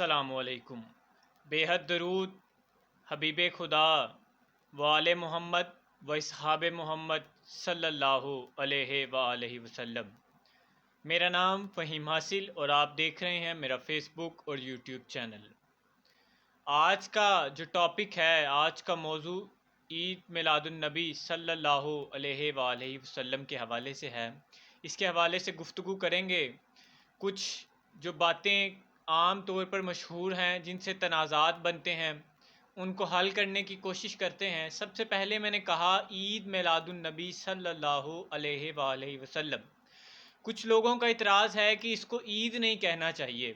अस्सलामु अलैकुम। बेहद दरूद हबीब खुदा व आले मोहम्मद व असहाब मोहम्मद सल्लल्लाहु अलैहि वसल्लम। मेरा नाम फ़हीम हासिल और आप देख रहे हैं मेरा फ़ेसबुक और यूट्यूब चैनल। आज का जो टॉपिक है, आज का मौजू ईद मिलादुन्नबी सल्लल्लाहु अलैहि वसल्लम के हवाले से है। इसके हवाले से गुफ्तगू करेंगे। कुछ जो बातें आम तौर पर मशहूर हैं, जिनसे तनाज़ात बनते हैं, उनको हल करने की कोशिश करते हैं। सबसे पहले मैंने कहा ईद मिलादुन्नबी सल्लल्लाहु अलैहि वसल्लम। कुछ लोगों का इतराज़ है कि इसको ईद नहीं कहना चाहिए।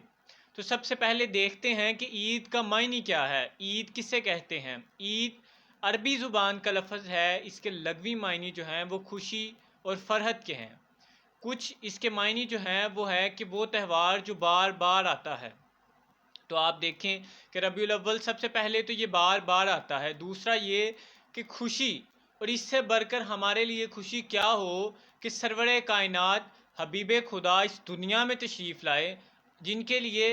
तो सबसे पहले देखते हैं कि ईद का मायने क्या है, ईद किसे कहते हैं। ईद अरबी ज़ुबान का लफ्ज़ है, इसके लगवी मायने जो हैं वो खुशी और फ़रहत के हैं। कुछ इसके मायने जो हैं वो है कि वो त्यौहार जो बार बार आता है। तो आप देखें कि रबीउल अव्वल सबसे पहले तो ये बार बार आता है। दूसरा ये कि खुशी, और इससे बढ़कर हमारे लिए खुशी क्या हो कि सरवरे कायनात हबीब खुदा इस दुनिया में तशरीफ़ लाए, जिनके लिए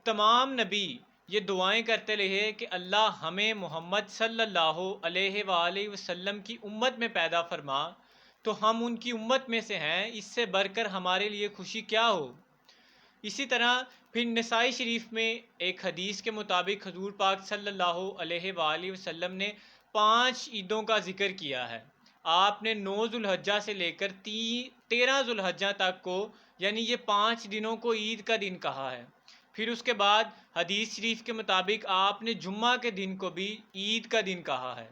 तमाम नबी ये दुआएं करते रहे कि अल्लाह हमें मोहम्मद सल्लल्लाहु अलैहि वसल्लम की उम्मत में पैदा फरमा। तो हम उनकी उम्मत में से हैं, इससे बढ़कर हमारे लिए खुशी क्या हो। इसी तरह फिर नसाई शरीफ में एक हदीस के मुताबिक हजूर पाक सल्लल्लाहु अलैहि वसल्लम ने 5 ईदों का ज़िक्र किया है। आपने 9 ज़ुल्हज्जा से लेकर 13 ज़ुल्हज्जा तक को, यानी ये 5 दिनों को ईद का दिन कहा है। फिर उसके बाद हदीस शरीफ के मुताबिक आपने जुम्मा के दिन को भी ईद का दिन कहा है।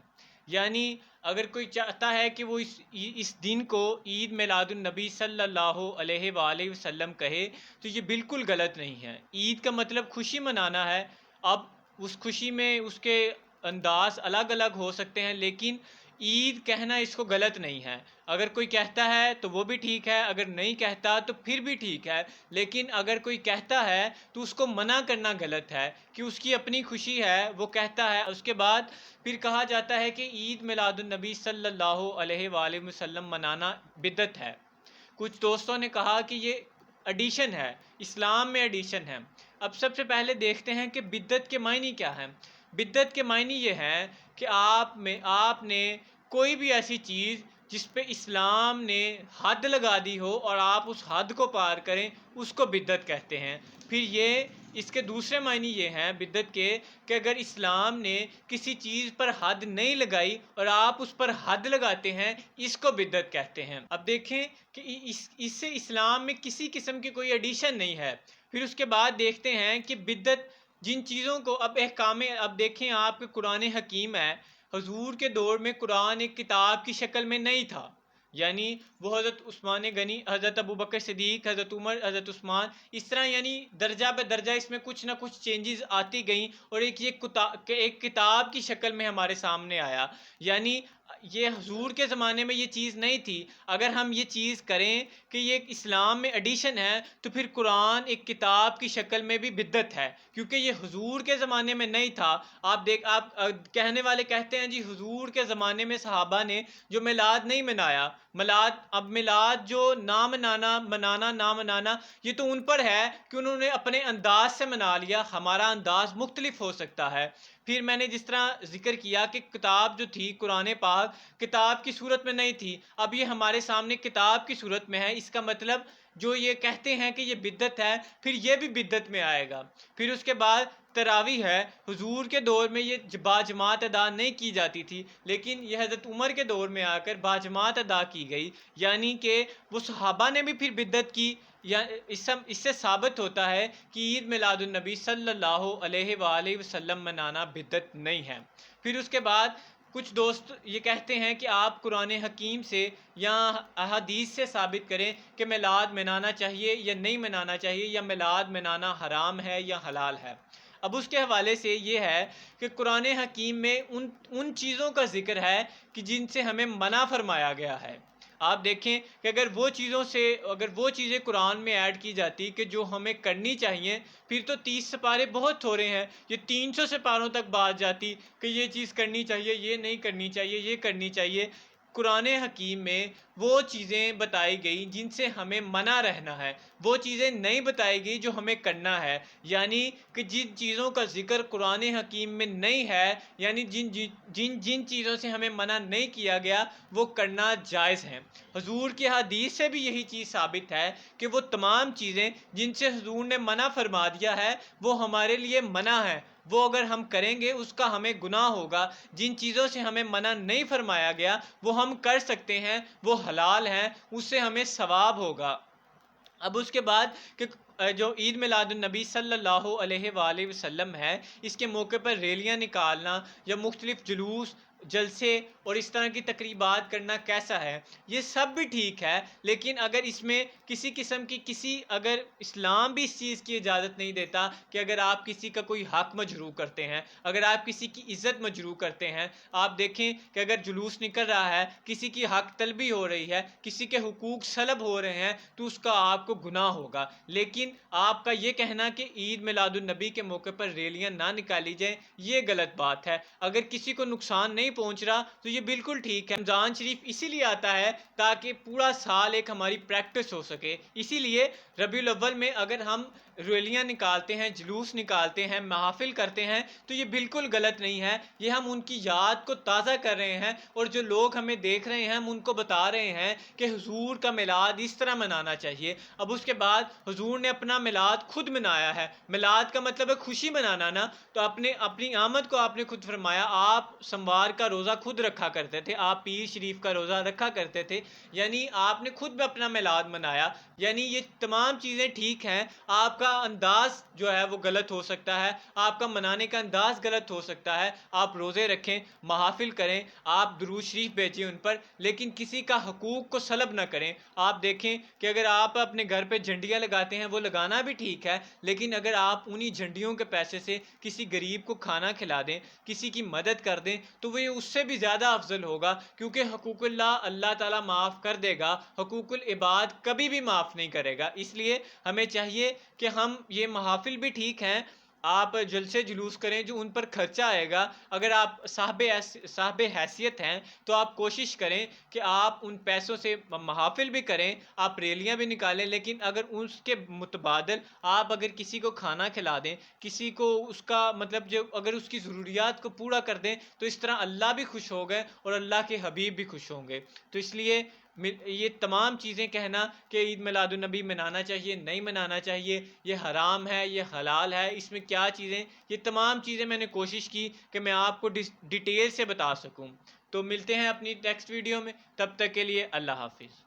यानी अगर कोई चाहता है कि वो इस दिन को ईद मिलादुन्नबी सल्लल्लाहु अलैहि वसल्लम कहे, तो ये बिल्कुल गलत नहीं है। ईद का मतलब खुशी मनाना है। अब उस खुशी में उसके अंदाज अलग अलग हो सकते हैं, लेकिन ईद कहना इसको गलत नहीं है। अगर कोई कहता है तो वो भी ठीक है, अगर नहीं कहता तो फिर भी ठीक है। लेकिन अगर कोई कहता है तो उसको मना करना गलत है, कि उसकी अपनी खुशी है, वो कहता है। उसके बाद फिर कहा जाता है कि ईद मिलादुन्नबी सल्लल्लाहु अलैहि वसल्लम मनाना बिदअत है। कुछ दोस्तों ने कहा कि ये एडिशन है, इस्लाम में एडिशन है। अब सबसे पहले देखते हैं कि बिदअत के मायने क्या हैं। बिदअत के मायने ये हैं कि आपने कोई भी ऐसी चीज़ जिस पे इस्लाम ने हद लगा दी हो और आप उस हद को पार करें, उसको बिदअत कहते हैं। फिर ये इसके दूसरे मायने ये हैं बिदअत के कि अगर इस्लाम ने किसी चीज़ पर हद नहीं लगाई और आप उस पर हद लगाते हैं, इसको बिदअत कहते हैं। अब देखें कि इससे इस्लाम में किसी किस्म की कोई एडिशन नहीं है। फिर उसके बाद देखते हैं कि बिदअत जिन चीज़ों को अब अहकाम, अब देखें आपके कुरान हकीम है। हुजूर के दौर में कुरान एक किताब की शक्ल में नहीं था, यानी वो हज़रत उस्मान गनी, हज़रत अबू बकर सिद्दीक़, हज़रत उमर, हज़रत उस्मान, इस तरह यानी दर्जा ब दर्जा इसमें कुछ ना कुछ चेंजेस आती गई और एक किताब की शक्ल में हमारे सामने आया। यानी ये हुजूर के ज़माने में ये चीज़ नहीं थी। अगर हम ये चीज़ करें कि ये इस्लाम में एडिशन है, तो फिर कुरान एक किताब की शक्ल में भी बिदअत है, क्योंकि ये हुजूर के ज़माने में नहीं था। आप कहने वाले कहते हैं जी हुजूर के ज़माने में सहाबा ने जो मिलाद नहीं मनाया। अब मिलाद जो मनाना ना मनाना, ये तो उन पर है कि उन्होंने अपने अंदाज से मना लिया। हमारा अंदाज मुख्तलिफ हो सकता है। फिर मैंने जिस तरह जिक्र किया कि किताब जो थी कुरान पाक किताब की सूरत में नहीं थी, अब ये हमारे सामने किताब की सूरत में है। इसका मतलब जो ये कहते हैं कि ये बिदअत है, फिर ये भी बिदअत में आएगा। फिर उसके बाद तरावी है। हुजूर के दौर में ये बाजमात अदा नहीं की जाती थी, लेकिन यह हज़रत उमर के दौर में आकर बाजमात अदा की गई, यानी कि वो सहाबा ने भी फिर बिदअत की। या इससे साबित होता है कि ईद मिलादुन्नबी सल्लल्लाहु अलैहि वसल्लम मनाना बिदअत नहीं है। फिर उसके बाद कुछ दोस्त ये कहते हैं कि आप कुरान हकीम से या अहादीस से साबित करें कि मिलाद मनाना चाहिए या नहीं मनाना चाहिए, या मिलाद मनाना हराम है या हलाल है। अब उसके हवाले से ये है कि कुरान हकीम में उन चीज़ों का ज़िक्र है कि जिनसे हमें मना फरमाया गया है। आप देखें कि अगर वो चीज़ें कुरान में ऐड की जाती कि जो हमें करनी चाहिए, फिर तो 30 सिपारे बहुत थोड़े हैं। ये 300 सिपारों तक बात जाती कि ये चीज़ करनी चाहिए, ये नहीं करनी चाहिए, ये करनी चाहिए। قرآن حکیم میں وہ چیزیں بتائی گئی جن سے ہمیں منع رہنا ہے، وہ چیزیں نہیں بتائی گئی جو ہمیں کرنا ہے، یعنی کہ جن چیزوں کا ذکر قرآن حکیم میں نہیں ہے، یعنی جن چیزوں سے ہمیں منع نہیں کیا گیا وہ کرنا جائز ہے۔ حضور کی حدیث سے بھی یہی چیز ثابت ہے کہ وہ تمام چیزیں جن سے حضور نے منع فرما دیا ہے وہ ہمارے لیے منع ہے، وہ اگر ہم کریں گے اس کا ہمیں گناہ ہوگا۔ جن چیزوں سے ہمیں منع نہیں فرمایا گیا وہ ہم کر سکتے ہیں، وہ حلال ہیں، اس سے ہمیں ثواب ہوگا۔ اب اس کے بعد کہ جو عید میلاد النبی صلی اللہ علیہ وآلہ وسلم ہے، اس کے موقع پر ریلیاں نکالنا یا مختلف جلوس، جلسے اور اس طرح کی تقریبات کرنا کیسا ہے؟ یہ سب بھی ٹھیک ہے، لیکن اگر اس میں کسی قسم کی اگر اسلام بھی اس چیز کی اجازت نہیں دیتا کہ اگر آپ کسی کا کوئی حق مجروح کرتے ہیں، اگر آپ کسی کی عزت مجروح کرتے ہیں، آپ دیکھیں کہ اگر جلوس نکل رہا ہے، کسی کی حق طلبی ہو رہی ہے، کسی کے حقوق سلب ہو رہے ہیں، تو اس کا آپ کو گناہ ہوگا۔ لیکن آپ کا یہ کہنا کہ عید میلاد النبی کے موقع پر ریلیاں نہ نکالی جائیں، یہ غلط بات ہے۔ اگر کسی کو نقصان نہیں پہنچ رہا تو یہ بالکل ٹھیک ہے۔ رمضان شریف اسی لیے آتا ہے تاکہ پورا سال ایک ہماری پریکٹس ہو سکے، اسی لیے ربیع الاول میں اگر ہم ریلیاں نکالتے ہیں، جلوس نکالتے ہیں، محافل کرتے ہیں تو یہ بالکل غلط نہیں ہے، یہ ہم ان کی یاد کو تازہ کر رہے ہیں، اور جو لوگ ہمیں دیکھ رہے ہیں ہم ان کو بتا رہے ہیں کہ حضور کا میلاد اس طرح منانا چاہیے۔ اب اس کے بعد حضور نے اپنا میلاد خود منایا ہے، میلاد کا مطلب ہے خوشی منانا نا، تو اپنی آمد کو آپ نے خود فرمایا، آپ سموار کا روزہ خود رکھا کرتے تھے، آپ پیر شریف کا روزہ رکھا کرتے تھے، یعنی آپ نے خود بھی اپنا میلاد منایا، یعنی یہ تمام چیزیں ٹھیک ہیں۔ آپ کا انداز جو ہے وہ غلط ہو سکتا ہے، آپ کا منانے کا انداز غلط ہو سکتا ہے، آپ روزے رکھیں، محافل کریں، آپ درود شریف بھیجیں ان پر، لیکن کسی کا حقوق کو سلب نہ کریں۔ آپ دیکھیں کہ اگر آپ اپنے گھر پہ جھنڈیاں لگاتے ہیں وہ لگانا بھی ٹھیک ہے، لیکن اگر آپ انہی جھنڈیوں کے پیسے سے کسی غریب کو کھانا کھلا دیں، کسی کی مدد کر دیں، تو وہ اس سے بھی زیادہ افضل ہوگا، کیونکہ حقوق اللہ تعالیٰ معاف کر دے گا، حقوق العباد کبھی بھی معاف نہیں کرے گا۔ اس لیے ہمیں چاہیے کہ ہم یہ محافل بھی ٹھیک ہیں، آپ جلسے جلوس کریں جو ان پر خرچہ آئے گا، اگر آپ صاحب حیثیت ہیں تو آپ کوشش کریں کہ آپ ان پیسوں سے محافل بھی کریں، آپ ریلیاں بھی نکالیں، لیکن اگر اس کے متبادل آپ اگر کسی کو کھانا کھلا دیں، کسی کو اس کا مطلب جو اگر اس کی ضروریات کو پورا کر دیں، تو اس طرح اللہ بھی خوش ہو گئے اور اللہ کے حبیب بھی خوش ہوں گے۔ تو اس لیے یہ تمام چیزیں کہنا کہ عید میلاد النبی منانا چاہیے، نہیں منانا چاہیے، یہ حرام ہے، یہ حلال ہے، اس میں کیا چیزیں، یہ تمام چیزیں میں نے کوشش کی کہ میں آپ کو ڈیٹیل سے بتا سکوں۔ تو ملتے ہیں اپنی نیکسٹ ویڈیو میں، تب تک کے لیے اللہ حافظ۔